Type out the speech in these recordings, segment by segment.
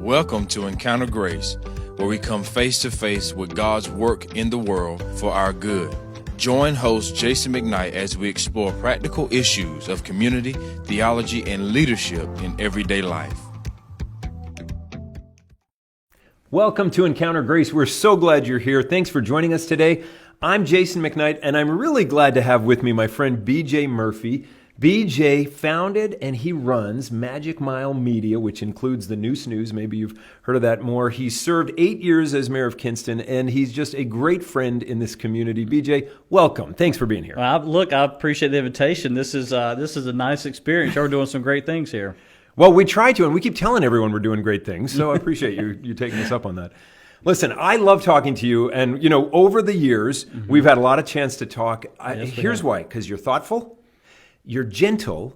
Welcome to Encounter Grace, where we come face to face with God's work in the world for our good. Join host Jason McKnight as we explore practical issues of community, theology, and leadership in everyday life. Welcome to Encounter Grace. We're so glad you're here. Thanks for joining us today. I'm Jason McKnight, and I'm really glad to have with me my friend BJ Murphy. BJ founded and he runs Magic Mile Media, which includes the Noose News. Maybe you've heard of that more. He served 8 years as mayor of Kinston, and he's just a great friend in this community. BJ, welcome. Thanks for being here. Well, I appreciate the invitation. This is a nice experience. We're doing some great things here. Well, we try to, and we keep telling everyone we're doing great things, so I appreciate you taking us up on that. Listen, I love talking to you, and over the years, we've had a lot of chance to talk. Here's why, because you're thoughtful, you're gentle,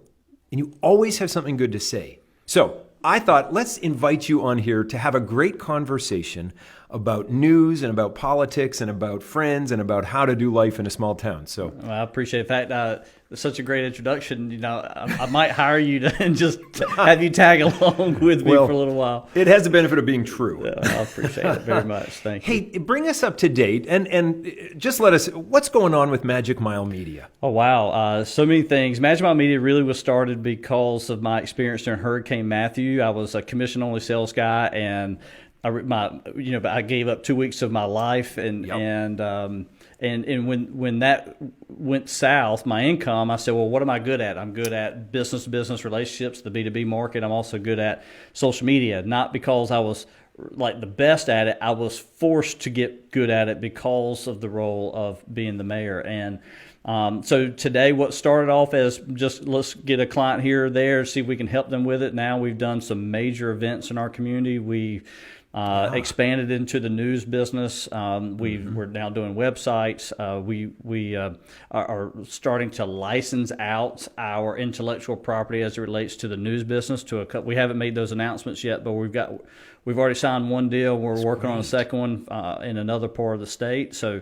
and you always have something good to say. So I thought, let's invite you on here to have a great conversation about news and about politics and about friends and about how to do life in a small town. So well, I appreciate that. It's such a great introduction. I might hire you and just have you tag along with me for a little while. It has the benefit of being true. Yeah, I appreciate it very much. Thank you. Hey, bring us up to date and just let us, what's going on with Magic Mile Media? Oh, wow. So many things. Magic Mile Media really was started because of my experience during Hurricane Matthew. I was a commission-only sales guy, and I gave up 2 weeks of my life, and when that went south, my income, I said, well, what am I good at? I'm good at business-to-business relationships, the B2B market. I'm also good at social media, not because I was like the best at it. I was forced to get good at it because of the role of being the mayor. And so today, what started off as just let's get a client here or there, see if we can help them with it. Now we've done some major events in our community. We expanded into the news business. We're now doing websites. We are starting to license out our intellectual property as it relates to the news business to a couple. We haven't made those announcements yet, but we've already signed one deal. We're working on a second one in another part of the state. So,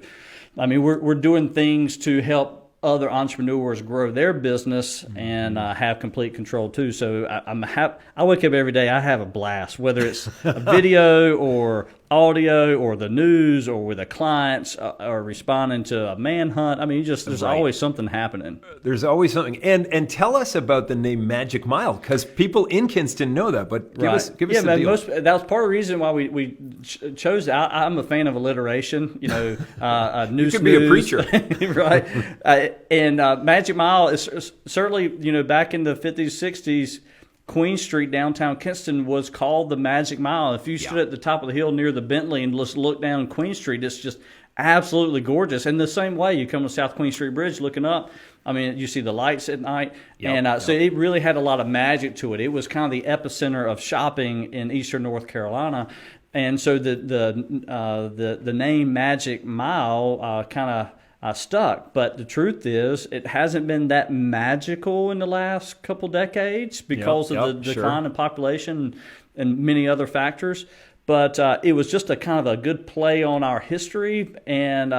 I mean, we're doing things to help other entrepreneurs grow their business and have complete control too. So I wake up every day, I have a blast, whether it's a video or audio or the news or with the clients or responding to a manhunt. I mean, there's always something happening. There's always something. And tell us about the name Magic Mile, because people in Kinston know that, but give us the deal. That was part of the reason why we chose it. I'm a fan of alliteration, news. You could be a preacher. Right. And Magic Mile is certainly, back in the 50s, 60s, Queen Street, downtown Kinston, was called the Magic Mile. If you stood at the top of the hill near the Bentley and just looked down Queen Street, it's just absolutely gorgeous. And the same way, you come to South Queen Street Bridge looking up, I mean, you see the lights at night. So it really had a lot of magic to it. It was kind of the epicenter of shopping in eastern North Carolina. And so the name Magic Mile kind of stuck, but the truth is it hasn't been that magical in the last couple decades because of the decline in population and many other factors. But it was just a kind of a good play on our history, and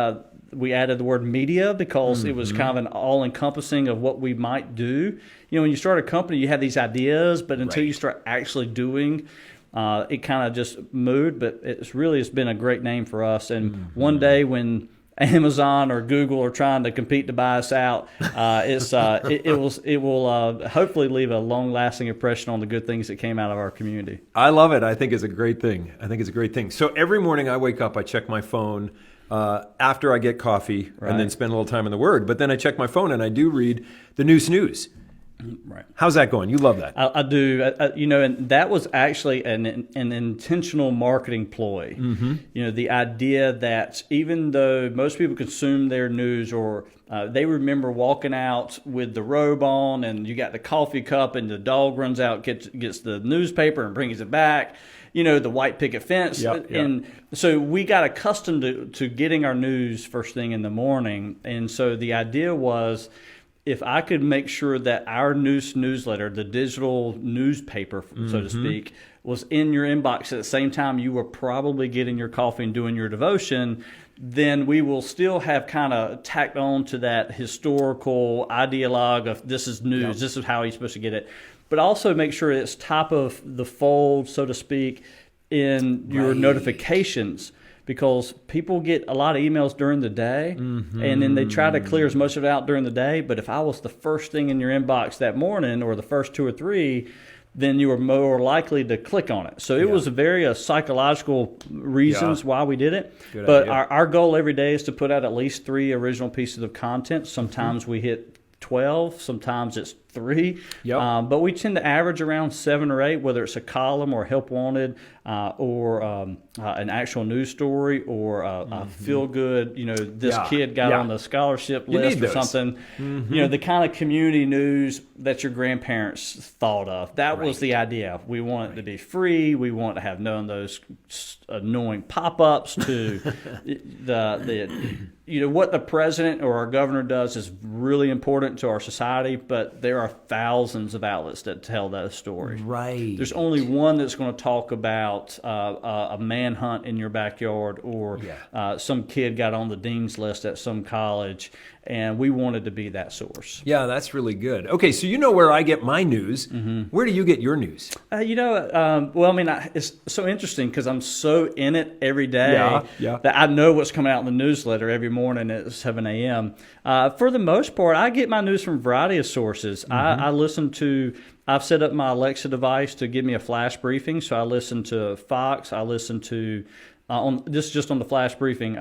we added the word media because it was kind of an all-encompassing of what we might do. When you start a company, you have these ideas, but until you start actually doing, it kind of just moved. But it's been a great name for us. And one day when Amazon or Google are trying to compete to buy us out, it will hopefully leave a long-lasting impression on the good things that came out of our community. I love it. I think it's a great thing. So every morning I wake up, I check my phone after I get coffee and then spend a little time in the Word. But then I check my phone and I do read the Noose News. Right. How's that going? You love that. I do. And that was actually an intentional marketing ploy. The idea that even though most people consume their news or they remember walking out with the robe on and you got the coffee cup and the dog runs out, gets the newspaper and brings it back, the white picket fence. And so we got accustomed to getting our news first thing in the morning. And so the idea was, if I could make sure that our newsletter, the digital newspaper, so to speak, was in your inbox at the same time you were probably getting your coffee and doing your devotion, then we will still have kind of tacked on to that historical ideologue of this is news, this is how you're supposed to get it. But also make sure it's top of the fold, so to speak, in your notifications, because people get a lot of emails during the day, and then they try to clear as much of it out during the day. But if I was the first thing in your inbox that morning, or the first 2 or 3, then you were more likely to click on it. So it was very psychological reasons why we did it. Good but idea. our goal every day is to put out at least 3 original pieces of content. Sometimes we hit 12, sometimes it's 3. But we tend to average around 7 or 8, whether it's a column or help wanted, or an actual news story, or a feel good, this kid got on the scholarship list or something. The kind of community news that your grandparents thought of. That was the idea. We want it to be free. We want to have none of those annoying pop-ups to what the president or our governor does is really important to our society, but there are thousands of outlets that tell those stories. Right. There's only one that's going to talk about a manhunt in your backyard, or some kid got on the dean's list at some college, and we wanted to be that source. Yeah, that's really good. Okay, so you know where I get my news. Where do you get your news? It's so interesting because I'm so in it every day that I know what's coming out in the newsletter every morning at 7 a.m. For the most part, I get my news from a variety of sources. I've set up my Alexa device to give me a flash briefing, so I listen to Fox. I listen to, this is just on the flash briefing,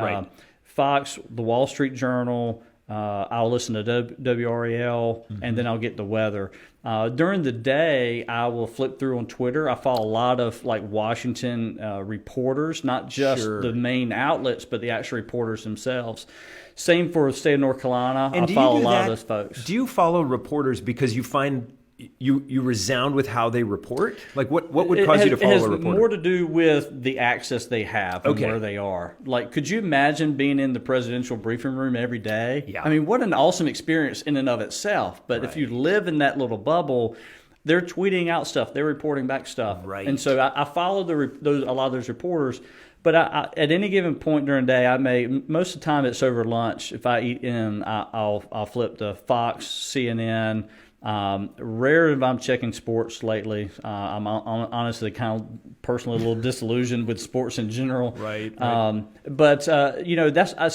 Fox, the Wall Street Journal. I'll listen to WRAL, and then I'll get the weather. During the day, I will flip through on Twitter. I follow a lot of Washington reporters, not just the main outlets, but the actual reporters themselves. Same for the state of North Carolina. I follow a lot of those folks. Do you follow reporters because you find you resound with how they report? Like what would cause you to follow a reporter? It has more to do with the access they have and where they are. Like, could you imagine being in the presidential briefing room every day? Yeah. I mean, what an awesome experience in and of itself. But if you live in that little bubble, they're tweeting out stuff. They're reporting back stuff. Right. And so I follow a lot of those reporters. But I, at any given point during the day, most of the time it's over lunch. If I eat in, I'll flip to Fox, CNN. Rare if I'm checking sports lately. I'm honestly kind of personally a little disillusioned with sports in general. Right. But I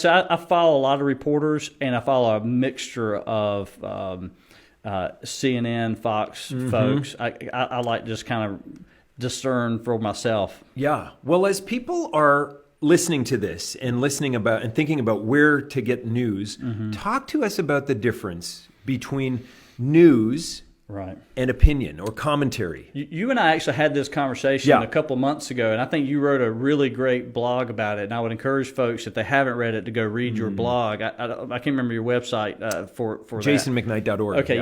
follow a lot of reporters, and I follow a mixture of CNN, Fox folks. I like just kind of discern for myself. Yeah. Well, as people are listening to this and thinking about where to get news, talk to us about the difference between news and opinion or commentary. You and I actually had this conversation a couple months ago, and I think you wrote a really great blog about it. And I would encourage folks, if they haven't read it, to go read your blog. I can't remember your website for JasonMcKnight.org. Okay,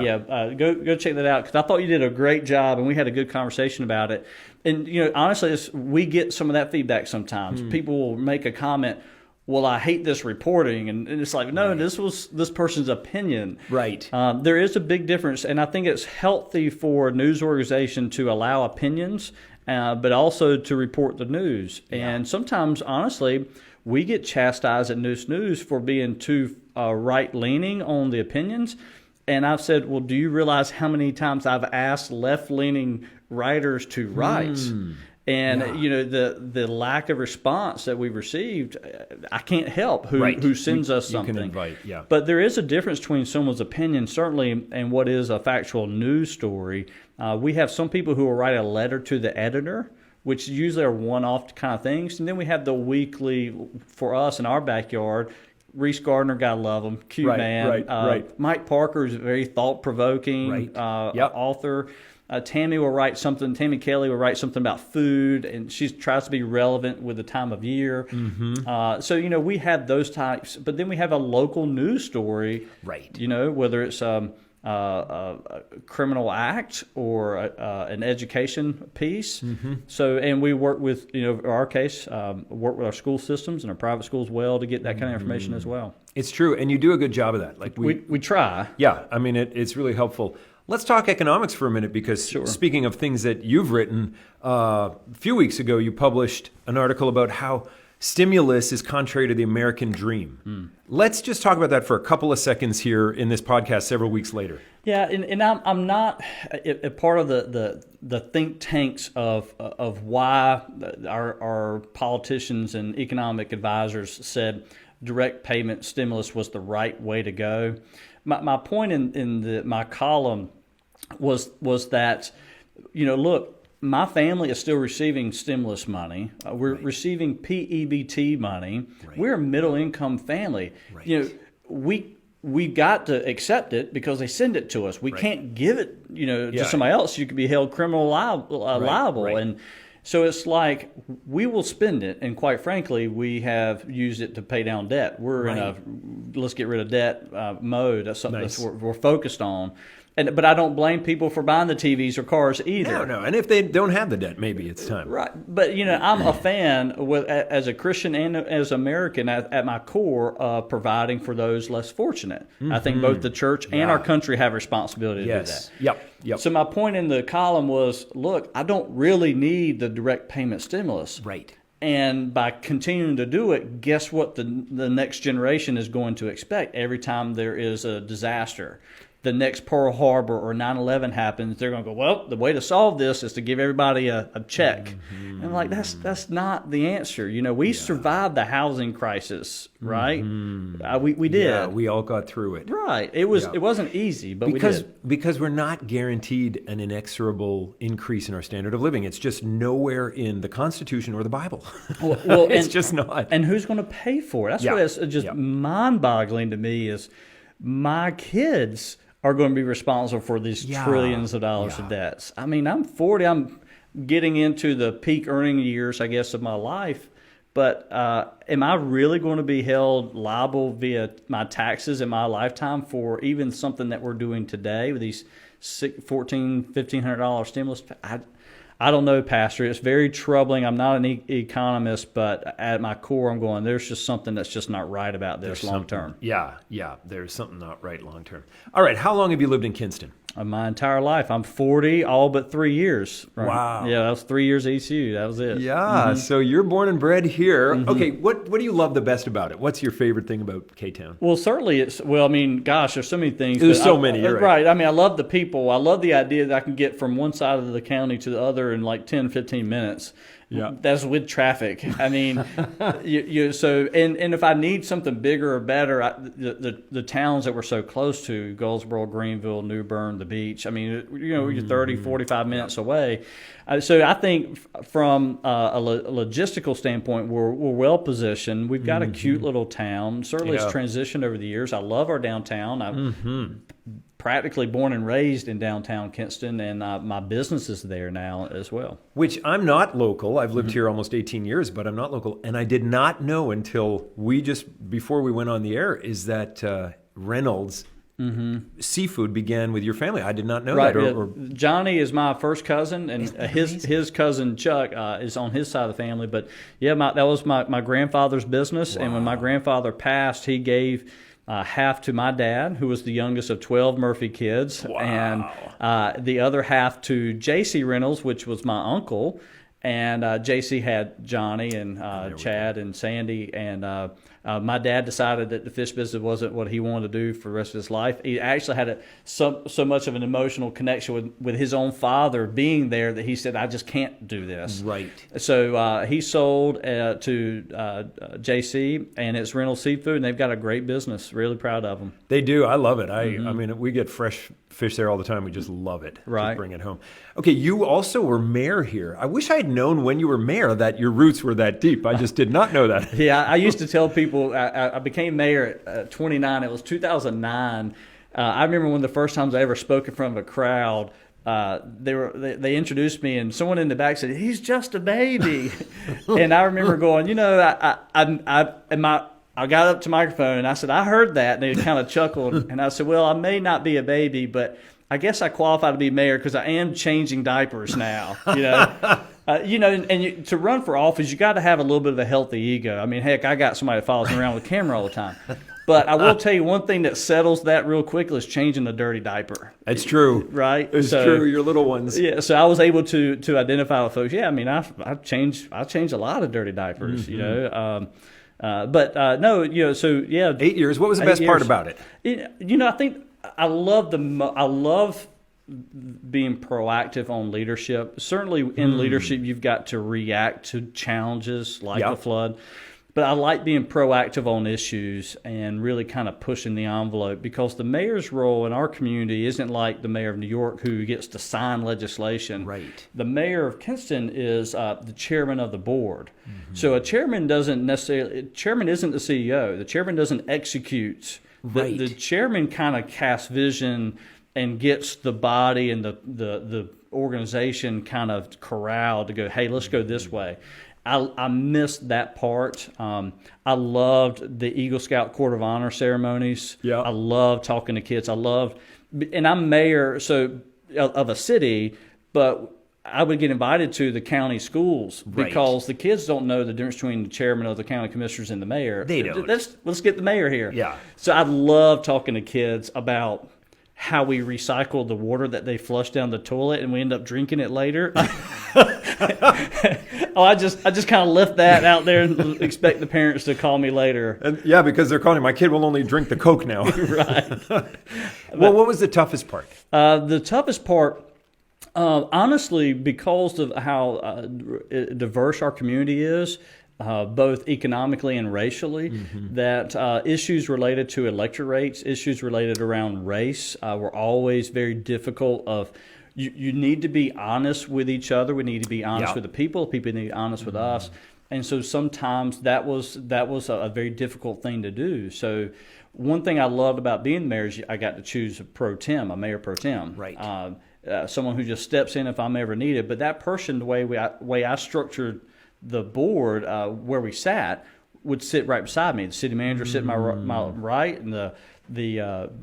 go check that out, because I thought you did a great job, and we had a good conversation about it. And honestly, we get some of that feedback sometimes. People will make a comment, well, I hate this reporting, and it's like, no, this was this person's opinion. Right. There is a big difference, and I think it's healthy for a news organization to allow opinions, but also to report the news. And sometimes, honestly, we get chastised at News for being too right-leaning on the opinions. And I've said, well, do you realize how many times I've asked left-leaning writers to write? And the lack of response that we've received, I can't help who sends us something. You can invite, But there is a difference between someone's opinion, certainly, and what is a factual news story. We have some people who will write a letter to the editor, which usually are one-off kind of things. And then we have the weekly, for us in our backyard, Reese Gardner, gotta love him, cute man. Mike Parker is a very thought-provoking author. Tammy Kelly will write something about food, and she tries to be relevant with the time of year. So, we have those types, but then we have a local news story, whether it's a criminal act or an education piece. So, and we work with, in our case, work with our school systems and our private schools well to get that kind of information as well. It's true, and you do a good job of that. Like we try. Yeah, I mean, it's really helpful. Let's talk economics for a minute, because speaking of things that you've written, a few weeks ago you published an article about how Stimulus is contrary to the American dream. Let's just talk about that for a couple of seconds here in this podcast several weeks later. Yeah, and I'm not a part of the think tanks of why our politicians and economic advisors said direct payment stimulus was the right way to go. My point in my column was that, look, my family is still receiving stimulus money. We're receiving PEBT money. Right. We're a middle income family. Right. We got to accept it because they send it to us. We can't give it, to somebody else. You could be held criminal liable. Right. And so it's like we will spend it, and quite frankly, we have used it to pay down debt. We're in a let's get rid of debt mode. That's something that's we're focused on. But I don't blame people for buying the TVs or cars either. No. And if they don't have the debt, maybe it's time. Right. But, I'm a fan, as a Christian and as an American, at my core, providing for those less fortunate. I think both the church and our country have a responsibility to do that. Yep. So my point in the column was, look, I don't really need the direct payment stimulus. Right. And by continuing to do it, guess what the next generation is going to expect every time there is a disaster? The next Pearl Harbor or 9/11 happens, they're going to go, well, the way to solve this is to give everybody a check. And I'm like, that's not the answer. We survived the housing crisis, right? We did. Yeah, we all got through it. Right. It wasn't easy, but we did. Because we're not guaranteed an inexorable increase in our standard of living. It's just nowhere in the Constitution or the Bible. Well, it's just not. And who's going to pay for it? That's what is just mind-boggling to me is my kids are going to be responsible for these trillions of dollars of debts. I mean, I'm 40. I'm getting into the peak earning years, I guess, of my life. But am I really going to be held liable via my taxes in my lifetime for even something that we're doing today with these $1,400, $1,500 stimulus? I don't know, Pastor. It's very troubling. I'm not an economist, but at my core, I'm going, there's just something that's just not right about this long term. Yeah, there's something not right long term. All right, how long have you lived in Kinston? My entire life. I'm 40, all but 3 years. Right? Wow. Yeah, that was 3 years ECU. That was it. Yeah, so you're born and bred here. Okay, what do you love the best about it? What's your favorite thing about K-Town? Well, certainly there's so many things. There's so many, you're right. I mean, I love the people. I love the idea that I can get from one side of the county to the other in like 10, 15 minutes. Yeah, that's with traffic. I mean, and if I need something bigger or better, the towns that we're so close to, Goldsboro, Greenville, New Bern, the beach. I mean, you're 30, 45 minutes away. So I think from a logistical standpoint, we're well positioned. We've got a cute little town. Certainly, it's transitioned over the years. I love our downtown. I'm practically born and raised in downtown Kinston, and my business is there now as well. Which I'm not local. I've lived here almost 18 years, but I'm not local. And I did not know until before we went on the air, is that Reynolds seafood began with your family. I did not know that. Johnny is my first cousin, and his cousin Chuck is on his side of the family. But yeah, that was my grandfather's business. Wow. And when my grandfather passed, he gave half to my dad, who was the youngest of 12 Murphy kids, and the other half to J.C. Reynolds, which was my uncle. And J.C. had Johnny and Chad and Sandy, and my dad decided that the fish business wasn't what he wanted to do for the rest of his life. He actually had so much of an emotional connection with his own father being there that he said, I just can't do this. Right. So he sold to J.C., and it's Reynolds Seafood, and they've got a great business. Really proud of them. They do. I love it. I mean, we get fresh fish there all the time. We just love it. Right. Just bring it home. Okay, you also were mayor here. I wish I had known when you were mayor that your roots were that deep. I just did not know that. Yeah, I used to tell people I became mayor at 29. It was 2009. I remember one of the first times I ever spoke in front of a crowd. They introduced me, and someone in the back said, "He's just a baby," and I remember going, I got up to the microphone and I said, I heard that, and they kind of chuckled, and I said, well, I may not be a baby, but I guess I qualify to be mayor because I am changing diapers now. To run for office, you got to have a little bit of a healthy ego. I mean, heck, I got somebody that follows me around with a camera all the time. But I will tell you one thing that settles that real quickly is changing the dirty diaper. It's true, right? It's true. Your little ones. Yeah. So I was able to identify with folks. Yeah, I mean, I changed a lot of dirty diapers. No. So yeah. 8 years. What was the best part about it? I think I love being proactive on leadership. Certainly in leadership, you've got to react to challenges like the flood. But I like being proactive on issues and really kind of pushing the envelope, because the mayor's role in our community isn't like the mayor of New York who gets to sign legislation. Right. The mayor of Kinston is the chairman of the board. So a chairman isn't the CEO. The chairman doesn't execute. Right. The chairman kind of casts vision and gets the body and the organization kind of corralled to go, hey, let's go this way. I missed that part. I loved the Eagle Scout Court of Honor ceremonies. Yeah. I love talking to kids. And I'm mayor of a city, but I would get invited to the county schools because the kids don't know the difference between the chairman of the county commissioners and the mayor. They don't. Let's get the mayor here. Yeah. So I love talking to kids about how we recycle the water that they flush down the toilet and we end up drinking it later. I just kind of left that out there and expect the parents to call me later. And, because they're calling, my kid will only drink the Coke now. Right. Well, what was the toughest part? The toughest part, honestly, because of how diverse our community is, both economically and racially, that issues related to electorate rates, issues related around race were always very difficult. You need to be honest with each other. We need to be honest with the people. People need to be honest with us. And so sometimes that was a very difficult thing to do. So one thing I loved about being mayor is I got to choose a mayor pro tem. Right. Someone who just steps in if I'm ever needed. But that person, the way I structured the board where we sat, would sit right beside me. The city manager sit my right, and the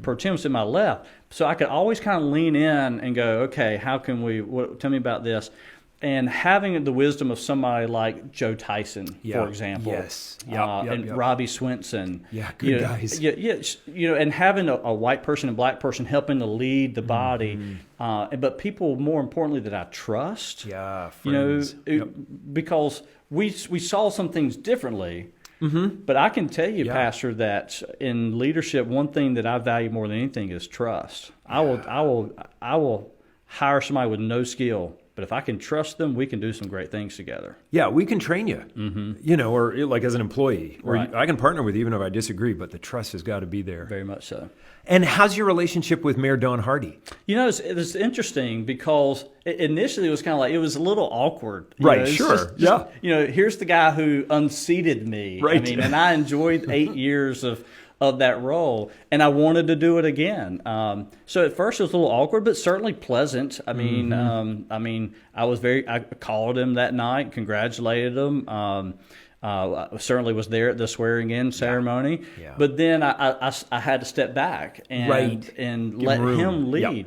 pro tem sit my left. So I could always kind of lean in and go, okay, how can tell me about this? And having the wisdom of somebody like Joe Tyson, for example, and Robbie Swinson, good guys, and having a white person and black person helping to lead the body, but people more importantly that I trust, friends. Because we saw some things differently. But I can tell you, Pastor, that in leadership, one thing that I value more than anything is trust. I will hire somebody with no skill. But if I can trust them, we can do some great things together. Yeah, we can train you, or like as an employee. Or I can partner with you even if I disagree, but the trust has got to be there. Very much so. And how's your relationship with Mayor Don Hardy? It's interesting because initially it was kind of like, it was a little awkward. Here's the guy who unseated me. Right. I mean, and I enjoyed 8 years of that role, and I wanted to do it again. So at first it was a little awkward, but certainly pleasant. I mean, I called him that night, congratulated him. I certainly was there at the swearing-in ceremony, but then I had to step back and let him lead.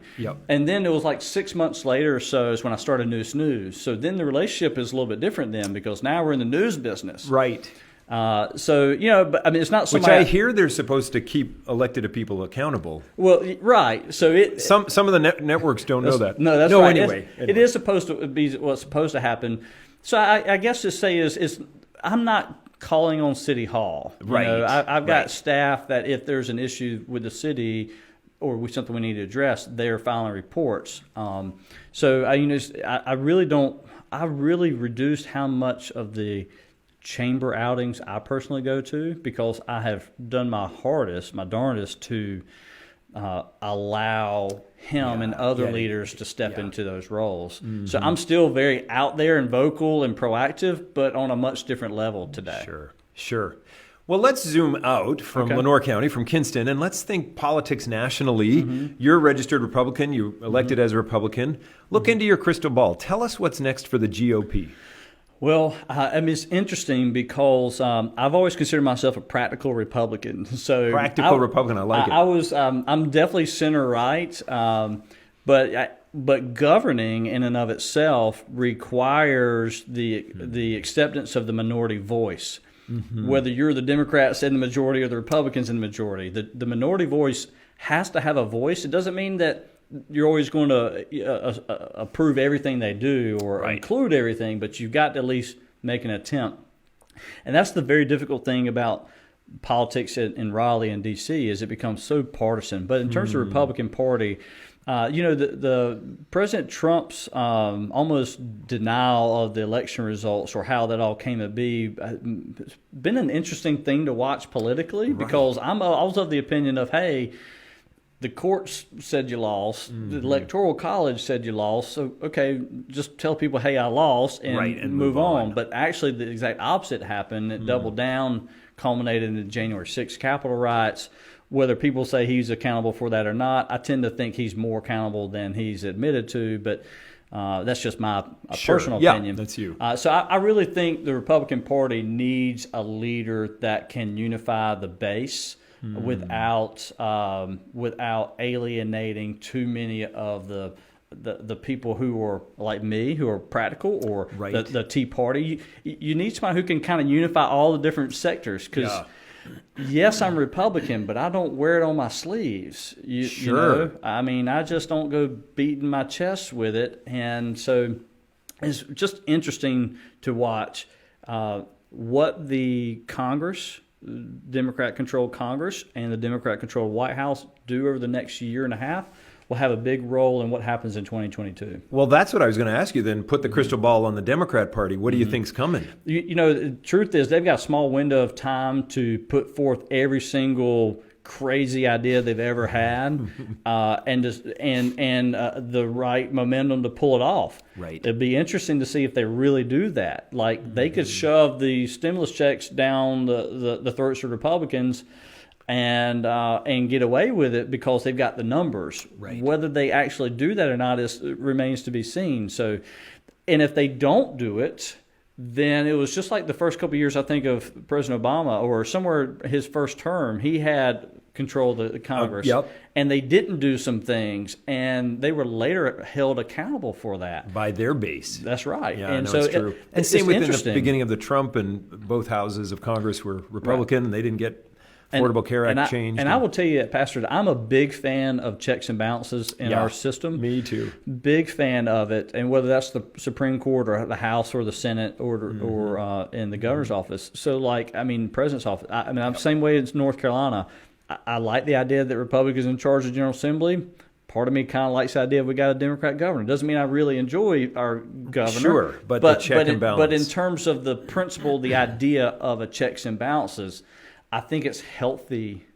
And then it was like 6 months later or so is when I started News News. So then the relationship is a little bit different then, because now we're in the news business. Right. But I mean, it's not somebody. Which I hear they're supposed to keep elected people accountable. Well, right. So some of the networks don't know that. No, that's right. Anyway, it is supposed to be what's supposed to happen. So I guess to say is I'm not calling on City Hall. Right. I've got staff that if there's an issue with the city or with something we need to address, they're filing reports. I really reduced how much of the chamber outings I personally go to, because I have done my darndest to allow him and other leaders to step into those roles. So I'm still very out there and vocal and proactive, but on a much different level today. Sure. Well, let's zoom out from Lenoir County, from Kinston, and let's think politics nationally. You're a registered Republican. You elected as a Republican. Look into your crystal ball. Tell us what's next for the GOP. Well, it's interesting because I've always considered myself a practical Republican. Republican, I like it. I'm definitely center right, But governing in and of itself requires the acceptance of the minority voice. Mm-hmm. Whether you're the Democrats in the majority or the Republicans in the majority, the minority voice has to have a voice. It doesn't mean that you're always going to approve everything they do or include everything, but you've got to at least make an attempt. And that's the very difficult thing about politics in Raleigh and D.C. is it becomes so partisan. But in terms of the Republican Party, the President Trump's almost denial of the election results or how that all came to be has been an interesting thing to watch politically because I was of the opinion of, hey, the courts said you lost, the Electoral College said you lost, so okay, just tell people, hey, I lost, and move on. But actually the exact opposite happened. It doubled down, culminated in the January 6th Capitol riots. Whether people say he's accountable for that or not, I tend to think he's more accountable than he's admitted to, but that's just my personal opinion. That's you. So I really think the Republican Party needs a leader that can unify the base without alienating too many of the people who are like me, who are practical, or the Tea Party. You need somebody who can kind of unify all the different sectors because. Yes, I'm Republican, but I don't wear it on my sleeves. You know? I mean, I just don't go beating my chest with it. And so it's just interesting to watch what the Congress, Democrat-controlled Congress, and the Democrat-controlled White House do over the next year and a half will have a big role in what happens in 2022. Well, that's what I was going to ask you then. Put the crystal ball on the Democrat Party. What do you think's coming? The truth is they've got a small window of time to put forth every single crazy idea they've ever had and the right momentum to pull it off. Right. It'd be interesting to see if they really do that. Like they could shove the stimulus checks down the throats of Republicans and get away with it because they've got the numbers. Right. Whether they actually do that or not remains to be seen. So, and if they don't do it, then it was just like the first couple of years, I think, of President Obama, or somewhere his first term, he had control of the Congress. And they didn't do some things, and they were later held accountable for that. By their base. That's right. Yeah, and no, so it's true. And same with the beginning of the Trump, and both houses of Congress were Republican, and they didn't get Affordable Care Act changed. And I will tell you, Pastor, I'm a big fan of checks and balances in our system. Me too. Big fan of it. And whether that's the Supreme Court or the House or the Senate or in the governor's office. So, president's office. I'm the same way as North Carolina. I like the idea that Republicans in charge of the General Assembly. Part of me kind of likes the idea we got a Democrat governor. Doesn't mean I really enjoy our governor. Sure, but the check and balance. But in terms of the principle, the idea of a checks and balances, I think it's healthy.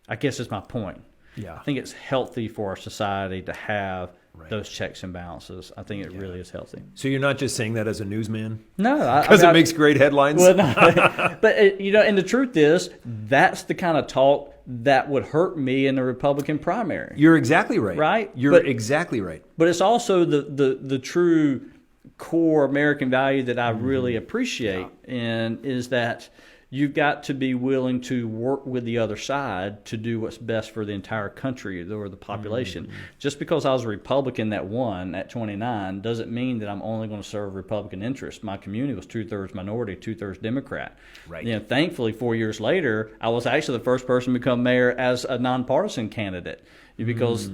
I guess is my point. Yeah. I think it's healthy for our society to have those checks and balances. I think it really is healthy. So you're not just saying that as a newsman? No. Because it makes great headlines? Well, no. But, and the truth is, that's the kind of talk that would hurt me in the Republican primary. You're exactly right. Right? You're exactly right. But it's also the true core American value that I really appreciate, and is that you've got to be willing to work with the other side to do what's best for the entire country or the population. Just because I was a Republican that won at 29 doesn't mean that I'm only going to serve Republican interests. My community was 2/3 minority, 2/3 Democrat. Right. Thankfully, 4 years later, I was actually the first person to become mayor as a nonpartisan candidate. Because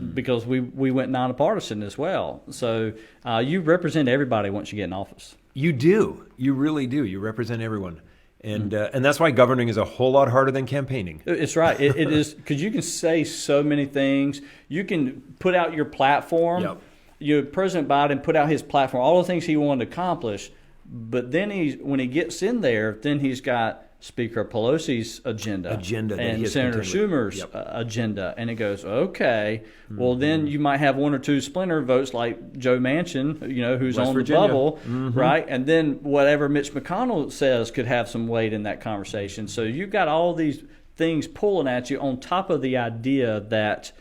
we went nonpartisan as well. So you represent everybody once you get in office. You do. You really do. You represent everyone. And that's why governing is a whole lot harder than campaigning. It's right. It is, because you can say so many things. You can put out your platform. Yep. President Biden put out his platform, all the things he wanted to accomplish. But then when he gets in there, then he's got Speaker Pelosi's agenda and Senator Schumer's agenda. And it goes, okay, well, then you might have one or two splinter votes like Joe Manchin, who's West on Virginia. the bubble, right? And then whatever Mitch McConnell says could have some weight in that conversation. So you've got all these things pulling at you on top of the idea that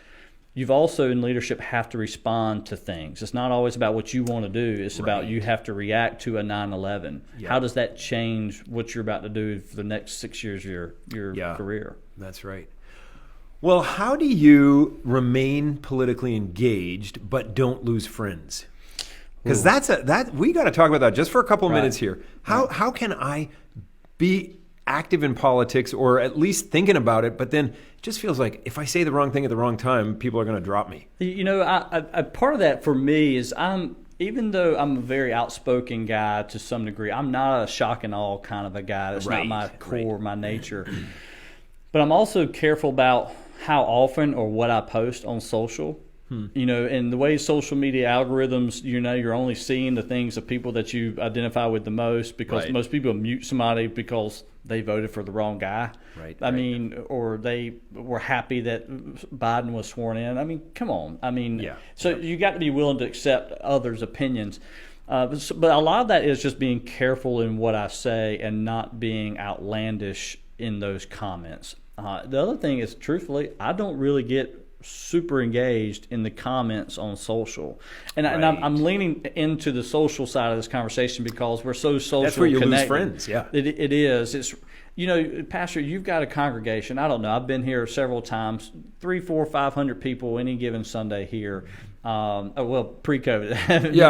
you've also in leadership have to respond to things. It's not always about what you want to do. It's about you have to react to a 9/11. Yep. How does that change what you're about to do for the next 6 years of your career? That's right. Well, how do you remain politically engaged but don't lose friends? Because we got to talk about that just for a couple of minutes here. How can I be active in politics, or at least thinking about it, but then it just feels like if I say the wrong thing at the wrong time, people are going to drop me? You know, I part of that for me is even though I'm a very outspoken guy to some degree, I'm not a shock and awe kind of a guy. That's not my core, my nature. But I'm also careful about how often or what I post on social. You know, and the way social media algorithms, you know, you're only seeing the things of people that you identify with the most, because most people mute somebody because they voted for the wrong guy. I mean, or they were happy that Biden was sworn in. I mean, come on. I mean, so you got to be willing to accept others' opinions. But a lot of that is just being careful in what I say and not being outlandish in those comments. The other thing is, truthfully, I don't really get super engaged in the comments on social, and I'm leaning into the social side of this conversation because we're so social. That's where you connected. lose friends. It is. It's, you know, Pastor, you've got a congregation. I don't know. I've been here several times. 300, 400, 500 people any given Sunday here. Well, pre-COVID,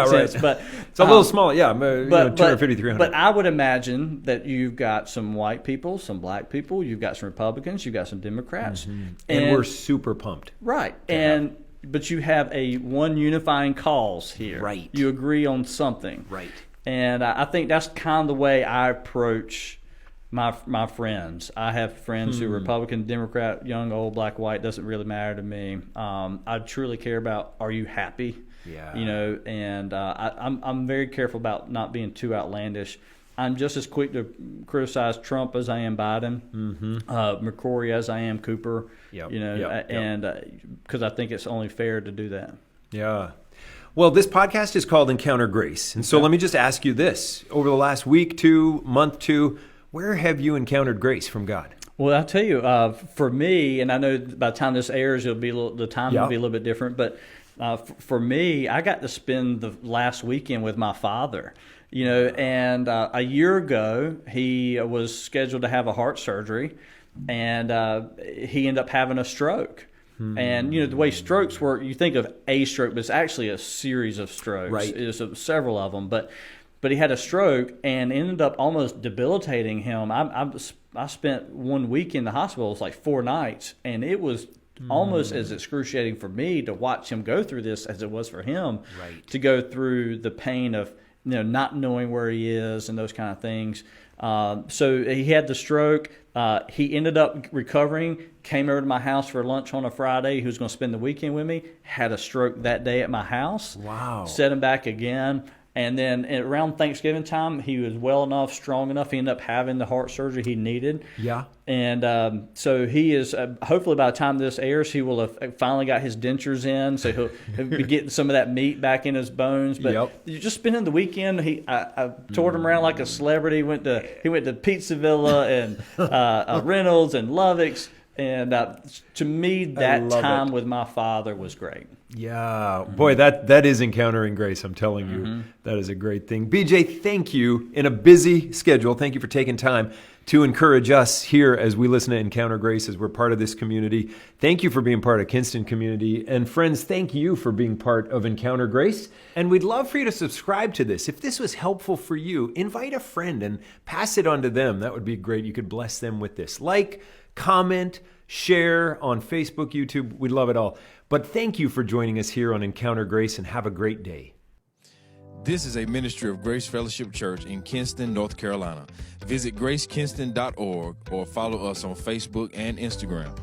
sense, but it's a little small, 250, 300. But I would imagine that you've got some white people, some black people, you've got some Republicans, you've got some Democrats, and we're super pumped, but you have one unifying cause here, You agree on something, and I think that's kind of the way I approach my friends. I have friends who are Republican, Democrat, young, old, black, white, doesn't really matter to me. I truly care about, are you happy? You know, and I'm very careful about not being too outlandish. I'm just as quick to criticize Trump as I am Biden, McCrory as I am Cooper, and because I think it's only fair to do that. Well, this podcast is called Encounter Grace. And so let me just ask you this. Over the last week, month, where have you encountered grace from God? Well, I'll tell you, for me, and I know by the time this airs, the time will be a little bit different, but for me, I got to spend the last weekend with my father, you know, and a year ago, he was scheduled to have a heart surgery, and he ended up having a stroke. And, you know, the way strokes work, you think of a stroke, but it's actually a series of strokes. There's several of them, but he had a stroke and ended up almost debilitating him. I spent 1 week in the hospital. It was like 4 nights, and it was almost as excruciating for me to watch him go through this as it was for him to go through the pain of, you know, not knowing where he is and those kind of things. So he had the stroke. He ended up recovering, came over to my house for lunch on a Friday. He was going to spend the weekend with me, had a stroke that day at my house. Wow. Set him back again. And then around Thanksgiving time, he was well enough, strong enough. He ended up having the heart surgery he needed. And so he is, hopefully by the time this airs, he will have finally got his dentures in. So he'll be getting some of that meat back in his bones. But you're just spending the weekend. I toured him around like a celebrity. He went to Pizzavilla and Reynolds and Lovick's. And to me, that time with my father was great. Boy, that is encountering grace. I'm telling you, that is a great thing. BJ, thank you. In a busy schedule, thank you for taking time to encourage us here as we listen to Encounter Grace, as we're part of this community. Thank you for being part of Kinston community. And friends, thank you for being part of Encounter Grace. And we'd love for you to subscribe to this. If this was helpful for you, invite a friend and pass it on to them. That would be great. You could bless them with this. Like, comment, share on Facebook, YouTube. We'd love it all. But thank you for joining us here on Encounter Grace, and have a great day. This is a ministry of Grace Fellowship Church in Kinston, North Carolina. Visit gracekinston.org or follow us on Facebook and Instagram.